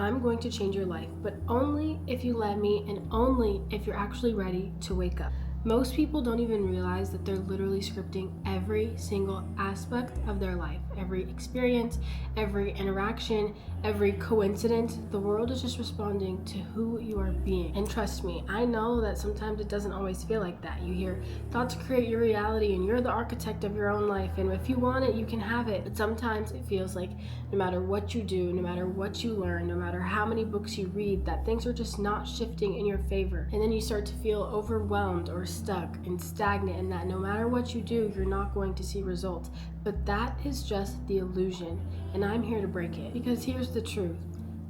I'm going to change your life, but only if you let me and only if you're actually ready to wake up. Most people don't even realize that they're literally scripting every single aspect of their life, every experience, every interaction, every coincidence. The world is just responding to who you are being. And trust me, I know that sometimes it doesn't always feel like that. You hear thoughts create your reality and you're the architect of your own life, and if you want it, you can have it. But sometimes it feels like no matter what you do, no matter what you learn, no matter how many books you read, that things are just not shifting in your favor. And then you start to feel overwhelmed or stuck and stagnant, and that no matter what you do, you're not going to see results. But that is just the illusion, and I'm here to break it. Because here's the truth.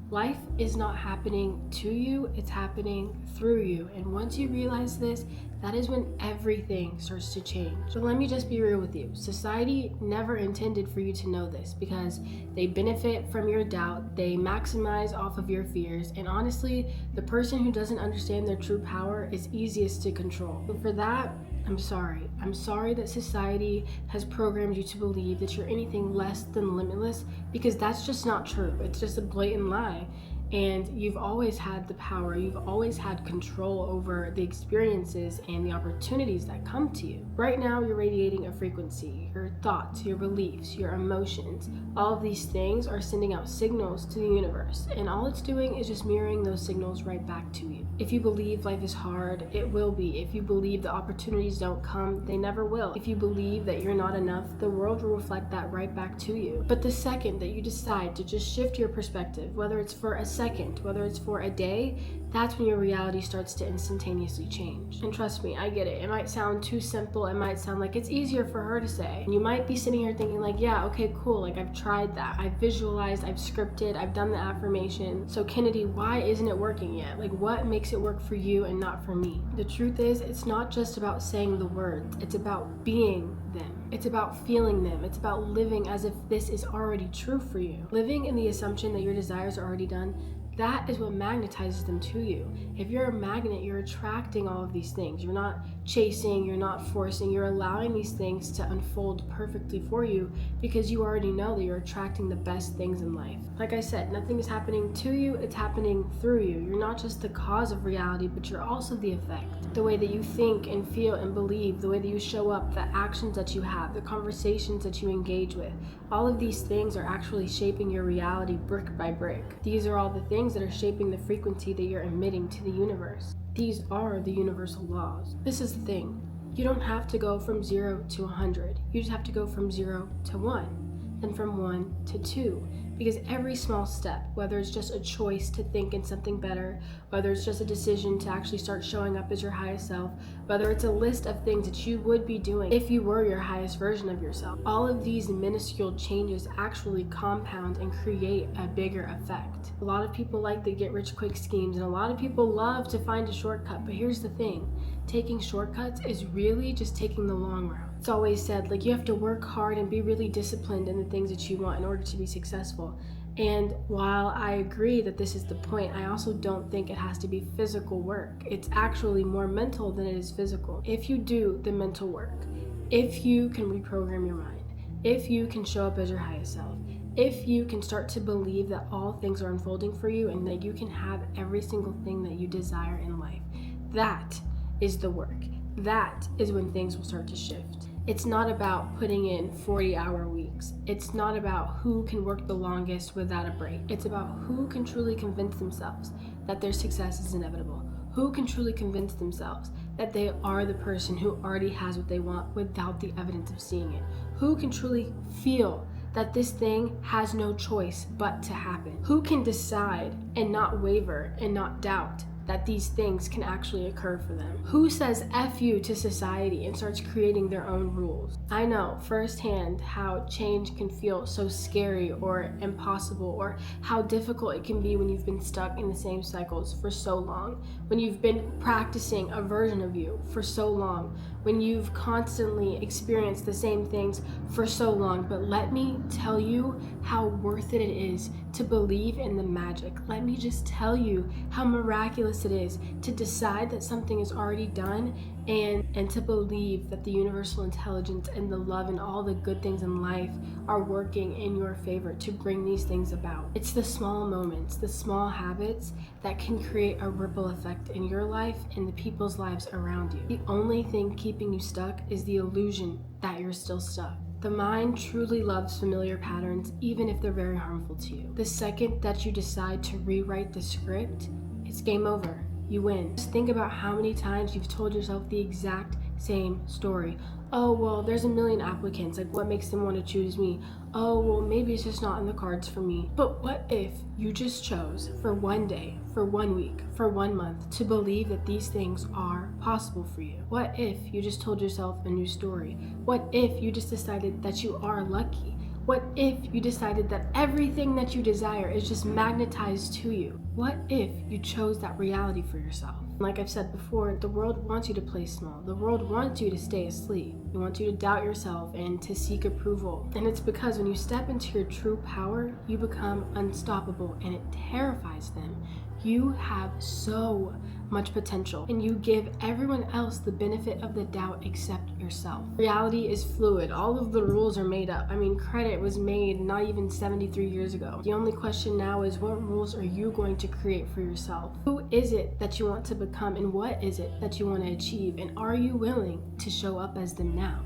Life is not happening to you, it's happening through you. And once you realize this, that is when everything starts to change. So let me just be real with you. Society never intended for you to know this, because they benefit from your doubt, they maximize off of your fears, and honestly, the person who doesn't understand their true power is easiest to control. But for that, I'm sorry. I'm sorry that society has programmed you to believe that you're anything less than limitless, because that's just not true. It's just a blatant lie. And you've always had the power, you've always had control over the experiences and the opportunities that come to you. Right now, you're radiating a frequency. Your thoughts, your beliefs, your emotions, all of these things are sending out signals to the universe. And all it's doing is just mirroring those signals right back to you. If you believe life is hard, it will be. If you believe the opportunities don't come, they never will. If you believe that you're not enough, the world will reflect that right back to you. But the second that you decide to just shift your perspective, whether it's for a second, whether it's for a day, that's when your reality starts to instantaneously change. And trust me, I get it. It might sound too simple. It might sound like it's easier for her to say. And you might be sitting here thinking like, yeah, okay, cool. Like I've tried that. I've visualized, I've scripted, I've done the affirmation. So Kennedy, why isn't it working yet? Like what makes it work for you and not for me? The truth is, it's not just about saying the words. It's about being them. It's about feeling them. It's about living as if this is already true for you. Living in the assumption that your desires are already done, that is what magnetizes them to you. If you're a magnet, you're attracting all of these things. You're not chasing, you're not forcing, you're allowing these things to unfold perfectly for you because you already know that you're attracting the best things in life. Like I said, nothing is happening to you, it's happening through you. You're not just the cause of reality, but you're also the effect. The way that you think and feel and believe, the way that you show up, the actions that you have, the conversations that you engage with, all of these things are actually shaping your reality brick by brick. These are all the things that are shaping the frequency that you're emitting to the universe. These are the universal laws. This is the thing. You don't have to go from 0 to 100. You just have to go from 0 to 1, then from 1 to 2. Because every small step, whether it's just a choice to think in something better, whether it's just a decision to actually start showing up as your highest self, whether it's a list of things that you would be doing if you were your highest version of yourself, all of these minuscule changes actually compound and create a bigger effect. A lot of people like the get rich quick schemes, and a lot of people love to find a shortcut, but here's the thing. Taking shortcuts is really just taking the long route. It's always said, like, you have to work hard and be really disciplined in the things that you want in order to be successful. And while I agree that this is the point, I also don't think it has to be physical work. It's actually more mental than it is physical. If you do the mental work, if you can reprogram your mind, if you can show up as your highest self, if you can start to believe that all things are unfolding for you and that you can have every single thing that you desire in life, that is the work. That is when things will start to shift. It's not about putting in 40-hour weeks. It's not about who can work the longest without a break. It's about who can truly convince themselves that their success is inevitable. Who can truly convince themselves that they are the person who already has what they want without the evidence of seeing it. Who can truly feel that this thing has no choice but to happen. Who can decide and not waver and not doubt that these things can actually occur for them? Who says F you to society and starts creating their own rules? I know firsthand how change can feel so scary or impossible, or how difficult it can be when you've been stuck in the same cycles for so long, when you've been practicing a version of you for so long, when you've constantly experienced the same things for so long. But let me tell you how worth it is to believe in the magic. Let me just tell you how miraculous it is to decide that something is already done and to believe that the universal intelligence and the love and all the good things in life are working in your favor to bring these things about. It's the small moments, the small habits that can create a ripple effect in your life and the people's lives around you. The only thing keeping you stuck is the illusion that you're still stuck. The mind truly loves familiar patterns, even if they're very harmful to you. The second that you decide to rewrite the script, it's game over. You win. Just think about how many times you've told yourself the exact same story. Oh, well, there's a million applicants. Like, what makes them want to choose me? Oh, well, maybe it's just not in the cards for me. But what if you just chose for one day, for 1 week, for 1 month to believe that these things are possible for you? What if you just told yourself a new story? What if you just decided that you are lucky? What if you decided that everything that you desire is just magnetized to you? What if you chose that reality for yourself? Like I've said before, the world wants you to play small. The world wants you to stay asleep. It wants you to doubt yourself and to seek approval. And it's because when you step into your true power, you become unstoppable and it terrifies them. You have so much potential and you give everyone else the benefit of the doubt except yourself. Reality is fluid. All of the rules are made up. I mean, credit was made not even 73 years ago. The only question now is, what rules are you going to create for yourself? Who is it that you want to become and what is it that you want to achieve? And are you willing to show up as them now?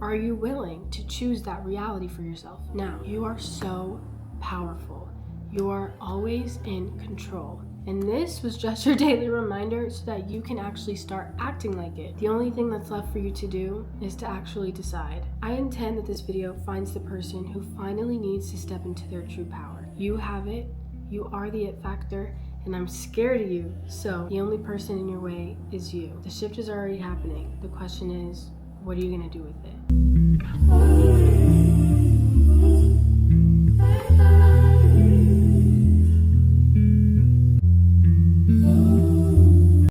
Are you willing to choose that reality for yourself now? You are so powerful. You are always in control. And this was just your daily reminder so that you can actually start acting like it. The only thing that's left for you to do is to actually decide. I intend that this video finds the person who finally needs to step into their true power. You have it, you are the it factor, and I'm scared of you, so the only person in your way is you. The shift is already happening. The question is, what are you gonna do with it?